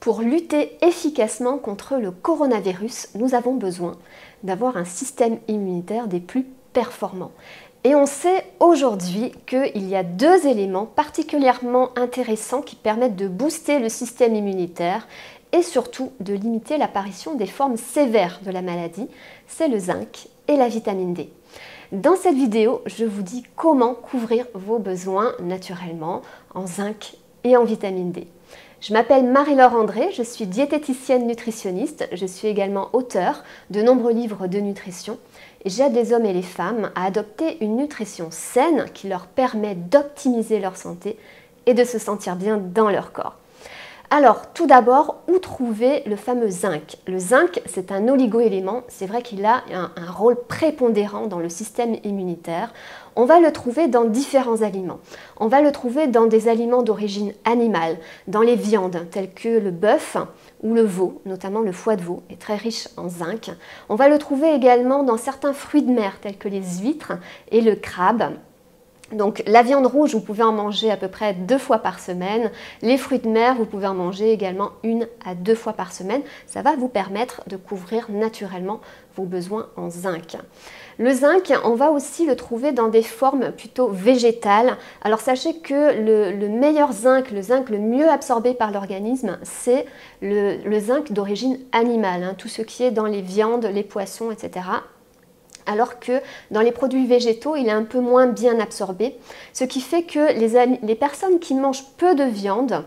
Pour lutter efficacement contre le coronavirus, nous avons besoin d'avoir un système immunitaire des plus performants. Et on sait aujourd'hui qu'il y a deux éléments particulièrement intéressants qui permettent de booster le système immunitaire et surtout de limiter l'apparition des formes sévères de la maladie. C'est le zinc et la vitamine D. Dans cette vidéo, je vous dis comment couvrir vos besoins naturellement en zinc et en vitamine D. Je m'appelle Marie-Laure André, je suis diététicienne nutritionniste, je suis également auteure de nombreux livres de nutrition et j'aide les hommes et les femmes à adopter une nutrition saine qui leur permet d'optimiser leur santé et de se sentir bien dans leur corps. Alors, tout d'abord, où trouver le fameux zinc? Le zinc, c'est un oligoélément, c'est vrai qu'il a un rôle prépondérant dans le système immunitaire. On va le trouver dans différents aliments. On va le trouver dans des aliments d'origine animale, dans les viandes telles que le bœuf ou le veau, notamment le foie de veau est très riche en zinc. On va le trouver également dans certains fruits de mer tels que les huîtres et le crabe. Donc la viande rouge, vous pouvez en manger à peu près 2 fois par semaine. Les fruits de mer, vous pouvez en manger également 1 à 2 fois par semaine. Ça va vous permettre de couvrir naturellement vos besoins en zinc. Le zinc, on va aussi le trouver dans des formes plutôt végétales. Alors sachez que le meilleur zinc, le zinc le mieux absorbé par l'organisme, c'est le zinc d'origine animale, tout ce qui est dans les viandes, les poissons, etc. Alors que dans les produits végétaux, il est un peu moins bien absorbé, ce qui fait que les personnes qui mangent peu de viande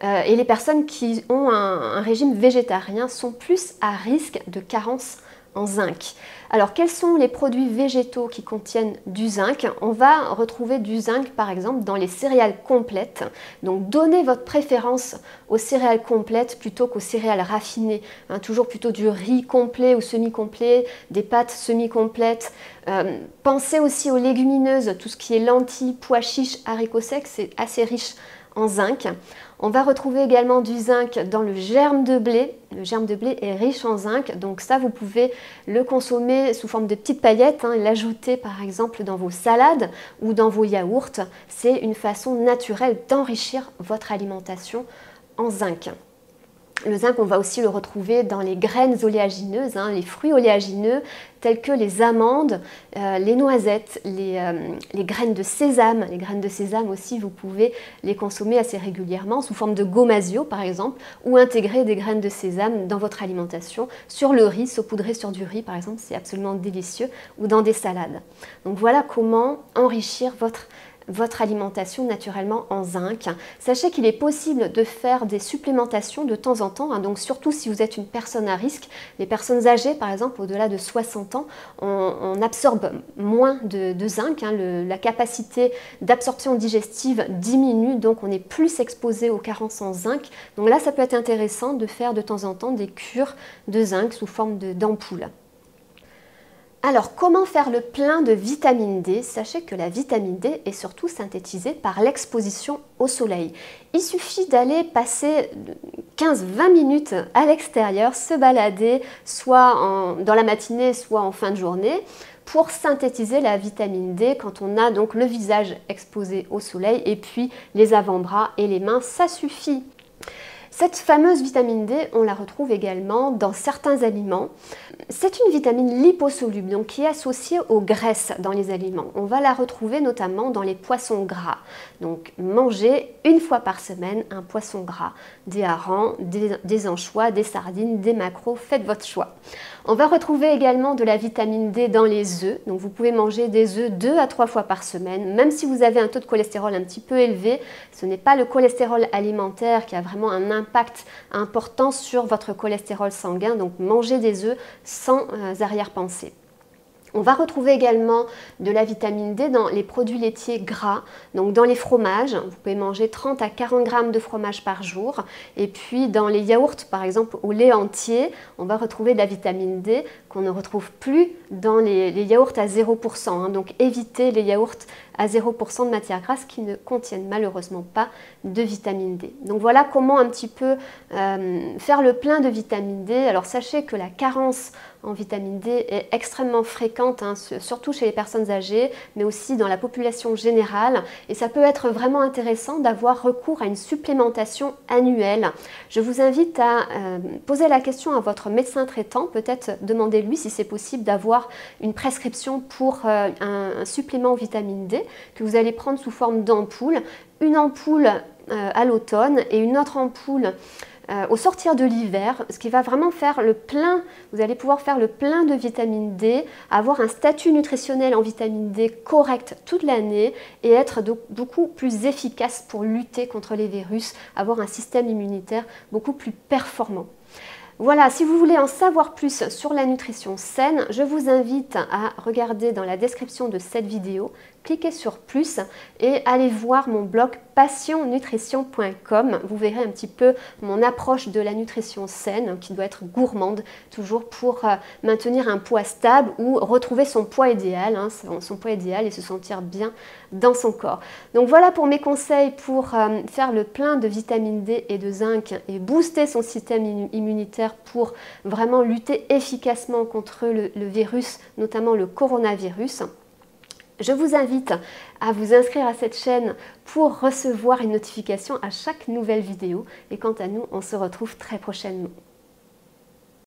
et les personnes qui ont un régime végétarien sont plus à risque de carence en zinc. Alors quels sont les produits végétaux qui contiennent du zinc? On va retrouver du zinc par exemple dans les céréales complètes. Donc donnez votre préférence aux céréales complètes plutôt qu'aux céréales raffinées. Toujours plutôt du riz complet ou semi-complet, des pâtes semi-complètes. Pensez aussi aux légumineuses, tout ce qui est lentilles, pois chiches, haricots secs, c'est assez riche en zinc. On va retrouver également du zinc dans le germe de blé. Le germe de blé est riche en zinc, donc ça vous pouvez le consommer sous forme de petites paillettes, l'ajouter par exemple dans vos salades ou dans vos yaourts. C'est une façon naturelle d'enrichir votre alimentation en zinc. Le zinc, on va aussi le retrouver dans les graines oléagineuses, les fruits oléagineux tels que les amandes, les noisettes, les graines de sésame. Les graines de sésame aussi, vous pouvez les consommer assez régulièrement sous forme de gomasio par exemple, ou intégrer des graines de sésame dans votre alimentation, sur le riz, saupoudrer sur du riz par exemple, c'est absolument délicieux, ou dans des salades. Donc voilà comment enrichir votre alimentation naturellement en zinc. Sachez qu'il est possible de faire des supplémentations de temps en temps, donc surtout si vous êtes une personne à risque. Les personnes âgées par exemple au-delà de 60 ans, on absorbe moins de zinc, la capacité d'absorption digestive diminue, donc on est plus exposé aux carences en zinc. Donc là ça peut être intéressant de faire de temps en temps des cures de zinc sous forme d'ampoules. Alors, comment faire le plein de vitamine D? Sachez que la vitamine D est surtout synthétisée par l'exposition au soleil. Il suffit d'aller passer 15-20 minutes à l'extérieur, se balader, soit dans la matinée, soit en fin de journée, pour synthétiser la vitamine D quand on a donc le visage exposé au soleil et puis les avant-bras et les mains, ça suffit. Cette fameuse vitamine D, on la retrouve également dans certains aliments. C'est une vitamine liposoluble, donc qui est associée aux graisses dans les aliments. On va la retrouver notamment dans les poissons gras. Donc mangez 1 fois par semaine un poisson gras, des harengs, des anchois, des sardines, des maquereaux, faites votre choix. On va retrouver également de la vitamine D dans les œufs, donc vous pouvez manger des œufs 2 à 3 fois par semaine, même si vous avez un taux de cholestérol un petit peu élevé, ce n'est pas le cholestérol alimentaire qui a vraiment un impact important sur votre cholestérol sanguin, donc mangez des œufs sans arrière-pensée. On va retrouver également de la vitamine D dans les produits laitiers gras, donc dans les fromages, vous pouvez manger 30 à 40 grammes de fromage par jour, et puis dans les yaourts par exemple au lait entier, on va retrouver de la vitamine D qu'on ne retrouve plus dans les yaourts à 0%, donc évitez les yaourts à 0% de matières grasses qui ne contiennent malheureusement pas de vitamine D. Donc voilà comment un petit peu faire le plein de vitamine D. Alors sachez que la carence en vitamine D est extrêmement fréquente, hein, surtout chez les personnes âgées, mais aussi dans la population générale. Et ça peut être vraiment intéressant d'avoir recours à une supplémentation annuelle. Je vous invite à poser la question à votre médecin traitant, peut-être demandez-lui si c'est possible d'avoir une prescription pour un supplément en vitamine D que vous allez prendre sous forme d'ampoule. Une ampoule à l'automne et une autre ampoule au sortir de l'hiver, ce qui va vraiment faire le plein, vous allez pouvoir faire le plein de vitamine D, avoir un statut nutritionnel en vitamine D correct toute l'année et être beaucoup plus efficace pour lutter contre les virus, avoir un système immunitaire beaucoup plus performant. Voilà, si vous voulez en savoir plus sur la nutrition saine, je vous invite à regarder dans la description de cette vidéo, cliquez sur plus et allez voir mon blog passionnutrition.com. Vous verrez un petit peu mon approche de la nutrition saine qui doit être gourmande, toujours pour maintenir un poids stable ou retrouver son poids idéal, hein, son poids idéal et se sentir bien dans son corps. Donc voilà pour mes conseils pour faire le plein de vitamine D et de zinc et booster son système immunitaire pour vraiment lutter efficacement contre le virus, notamment le coronavirus. Je vous invite à vous inscrire à cette chaîne pour recevoir une notification à chaque nouvelle vidéo. Et quant à nous, on se retrouve très prochainement.